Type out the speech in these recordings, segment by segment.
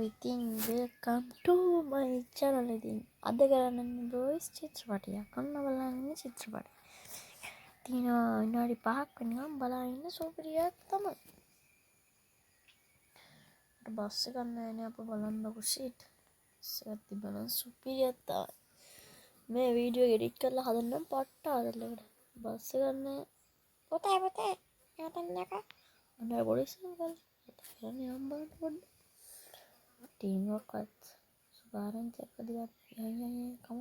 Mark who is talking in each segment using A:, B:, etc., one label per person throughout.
A: ඉතින් welcome to my channel. ඉතින් අද කරන්නේ boys චිත්‍රපටයක්. ඔන්න බලන්න චිත්‍රපටය. තියෙනවා විනාඩි 5ක් වෙනකම් බලන්න සුපිරියක් තමයි. බස් එක ගන්න අප බලන්නකො shit. සත් බලන්න සුපිරියක් තමයි. මේ වීඩියෝ එඩිට් කරලා හදන්නම් පට්ට ආදලකට. බස් එක ගන්න පොතේ යටන්න එක. අන්න පොලිස් එක කරලා යන්නේ අම්බාට පොඩ්ඩ. टीम वर्क सुधारण चेक कर दिया कम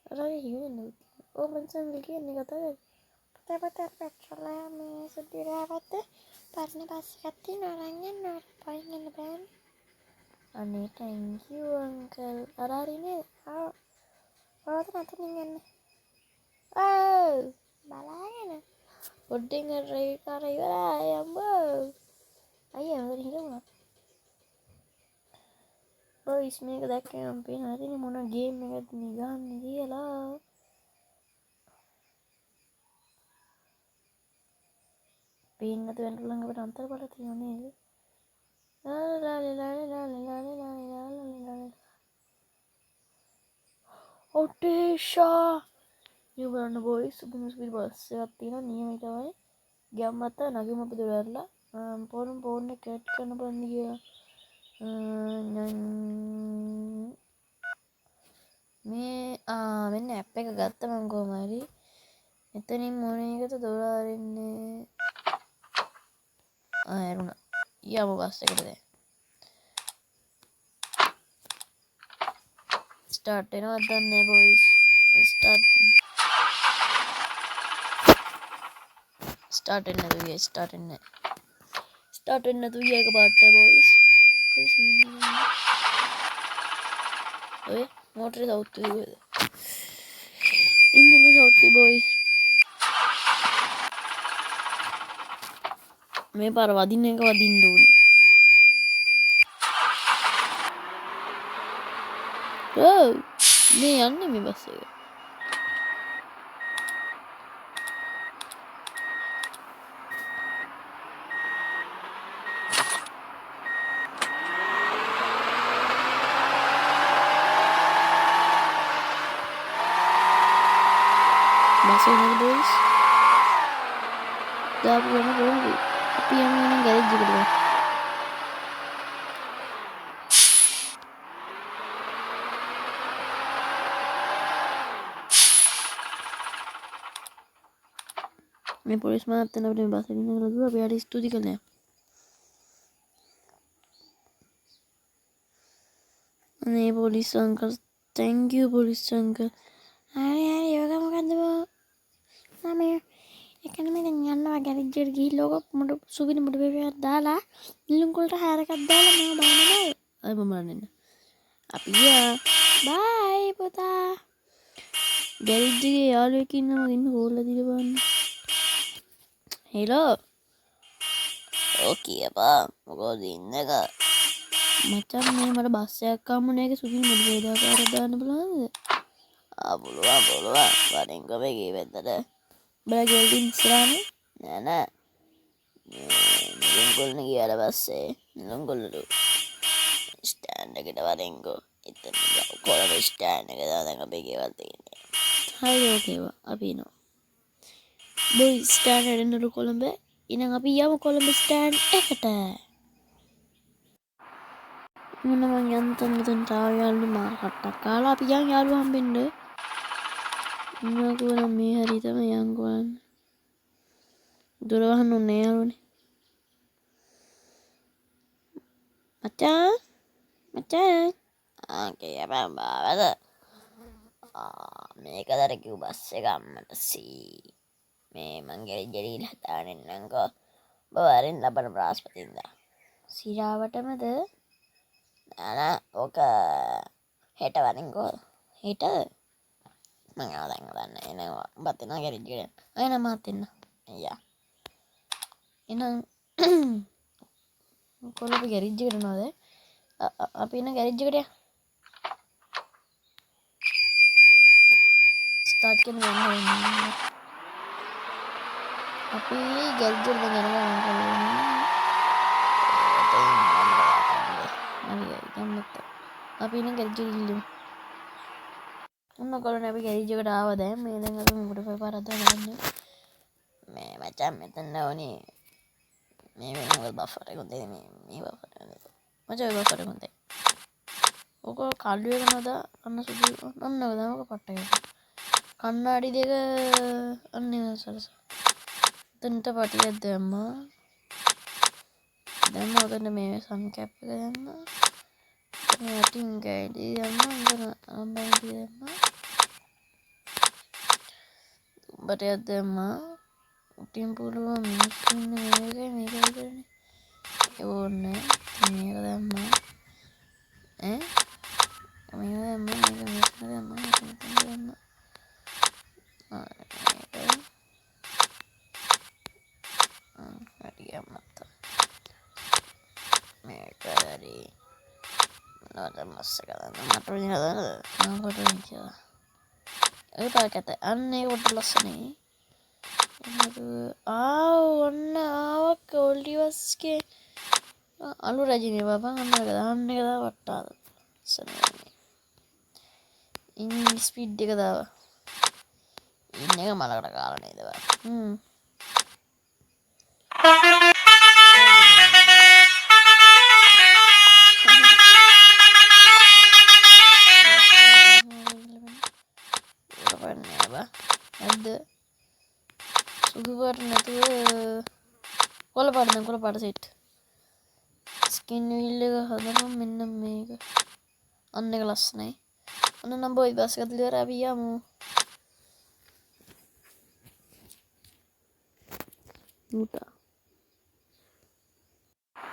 A: अरे ये नहीं ओ बंसन लिखिए नहीं कहता है पता पेट्रोल है मैं सुधी रहा बात parne pas katin orangnya paling ngeban ane thank you uncle hari ini tuh nanti ningen balanya Pudding ray karay ayam ayam dari hilang boys මේක දැක්කම පේනවා ඉතින් මොන ගේම් එකක්ද මේ ගහන්නේ කියලා පේන්නද වෙන ළඟට අන්තර බල තියෙනවා නේද ඔටේෂා You බලන්න boys සුබින් බස් එකක් තියෙනවා නියමයි තමයි ගියම් මත නගිම අපිට වැරලා ෆෝන් එක කැට් කරන්න බලන්න කියලා මේ මෙන්න ඇප් එක ගත්තා මම කොහම හරි එතනින් මොන එකද දොලාර ඉන්නේ එරුණා යමු බස් එකට දැන් ස්ටාර්ට් වෙනවද දන්නේ boys start start in the එක පාට boys ඔය මෝටරේ සවුත් වේද ඉන්ජිනේ සවුත් boys මේ පාර වදින්න එක වදින්න ඕනේ මේ යන්නේ මේ බස් එක Masuk nih boys. Dah punya bola. Tapi yang ini garage juga deh. मैं पुलिस में आते ना अपने बात करने लगा अभी यार स्टूडियो करने नहीं police uncle thank you police uncle अरे योगा मकान दो Namanya ikan ini dengan naga rijer gilo kok mudah subin mudah bebek dala lungkul harakat dala mau bangun ay pemanin api ya bye puta garage yalu ekin namagin hola diban hello okay apa මොකද ඉන්නක මචං මේ මට bus එකක් ගන්න එක සුබින් මුඩ වේදා කාර දාන්න බලන්නද පුළුවන් වරින් ගොබේ ගෙවෙන්නද බලා ගෙල්දින් ඉස්සරහනේ නෑ නිලුම්ගොල්ලන ගියාට පස්සේ නිලුම්ගොල්ලට ස්ටෑන්ඩ් එකට වරින් ගෝ එතන කොළඹ ස්ටෑන්ඩ් එක දැන් අපේ ගෙවල් තියෙන්නේ හරි ඕකේ අපි එනවා බොයි ස්ටෑන්ඩ් එකට එන්නලු කොළඹ එහෙනම් අපි යමු කොළඹ ස්ටෑන්ඩ් එකට මොන මං යන්තම් මෙතනට ආව යාළුවෝ මාර කට්ටක් කාලා අපි යන් යාළුවෝ හම්බෙන්න ඉන්නකෝ නම් මේ හරිය තමයි යන්කෝ දොර වහන්න ඕනේ යාළුවනේ මචං ආකේ අපම් බාවද මේකදර කිව් බස් එක අම්මට සී මේ මං ගෙරිලා තානෙන්නම්කෝ බවරින් ලබන බ්‍රහස්පතින්දා සිරාවටමද නෑ ඕක හෙට වරින්කෝ හෙට මං ආදැන් ගන්න එනවා උඹත් එනවා ගැරේජ් එකට එහෙනම් මාත් එන්න අයියා එහෙනම් කොළඹ ගැරේජ් එකට යනවාද අපි එන ගැරේජ් එකට ස්ටාර්ට් කරන්න අපි ගැරේජ් එකට යනවා අපි ඉන්නේ ගැරේජ් එකට ගිහින් ඔන්න කොළනේ අපි ගැරේජ් එකට ආවා දැන් මේ දැන් අපි මුකට පාරක් දාන්න මේ මචං මෙතන ඕනේ මේ වෙනවල් බෆර් එක හොඳයි මේ බෆර් එක මචං ඔය බෆර් එක හොඳයි ඕක කළු එක නේද අන්න සුදු ඔන්න ඔය තමයි පට්ට එක කණ්ණාඩි දෙක අන්න ඒ සරස එතනට පටියක් දැම්මා දැන් ඔතන මේ සන් කැප් එක දැම්මා මේ අටින් ගයිඩි දැම්මා ඉතන අම්බයිඩි දැම්මා බටයක් දැම්මා උටින් පුළුවන් මිනිස්සු ඉන්නේ මේක විතරනේ ඒ ඕනේ මේක දැම්මා ඈ මේක දැම්මා මේක දැම්මා හරියම මේක හරි නෝද මස්ස ගන්න මට විදිහ හදන්නද මම කොට විදිහ ඒ පාකත අන්නේ කොට ලස්සනේ ඔන්න ආව කොල්ඩිවස්ගේ අලු රජිනේ බබා අන්න එක දාන්න එක දා වට්ටාද සනේ ඉන් ස්පීඩ් එක දාවා ඉන්න එක මලකට කාලා නේද බා ඇද්ද සුදු පාට නැතුව කොළ පාට සෙට් ස්කින් වීල් එක හදපන් මෙන්න මේක අන්න එක ලස්සනයි ඔන්න නම් බොයි බස් එකත් ඉවරයි අපි යමු ඌටා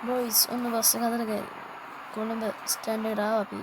A: බොයිස් ඔන්න බස් එක හදලා ගියා කොළඹ ස්ටෑන්ඩ් එකට ආවා අපි